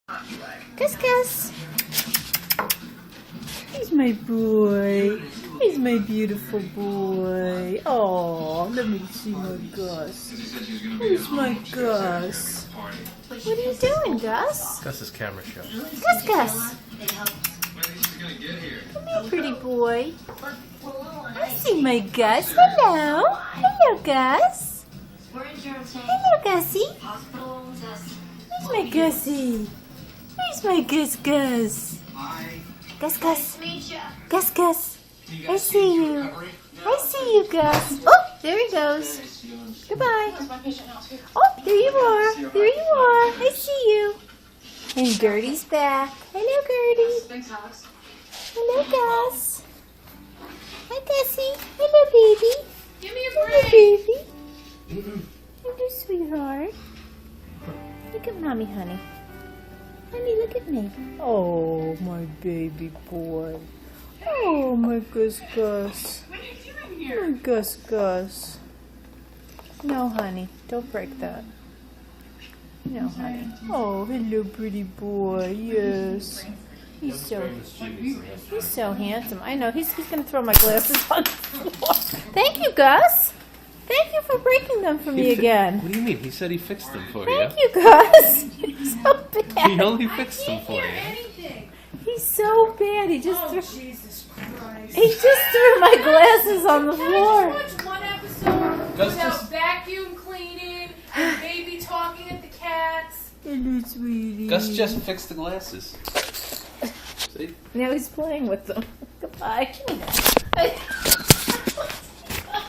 Gus Gus. He's my boy. He's my beautiful boy. Oh, let me see my Gus. Who's my Gus? What are you doing, Gus? Gus's camera show. Gus Gus. Come here, pretty boy. I see my Gus. Hello. Hello, Gus. Hello, Gussie. Where's my Gussie? Where's my Gus Gus? Gus Gus. Gus Gus. I see you. I see you, Gus. Oh, there he goes. Goodbye. Oh, there you are. There you are. I see you. And Gertie's back. Hello, Gertie. Hello, Gus. Hi, Gussie. Hello, baby. Give me a Hello, break. baby. Hello, sweetheart. Look at mommy, honey. Honey, look at me. Oh, my baby boy. Oh, my Gus Gus. What are you doing here? My Gus Gus. No, honey. Don't break that. No, honey. Oh, hello, pretty boy. Yes. He's so handsome. I know. He's gonna throw my glasses on the floor. Thank you, Gus. Thank you for breaking them for me again. What do you mean? He said he fixed them for Thank you. you, Gus. He's so bad. He only fixed them for you. Anything. He's so bad. He just threw. Jesus Christ. He just threw my glasses on the Can I floor. just watch one episode Gus without just- vacuum cleaning and baby talking at the cats? Hello, sweetie. Gus just fixed the glasses. See? Now he's playing with them. Goodbye.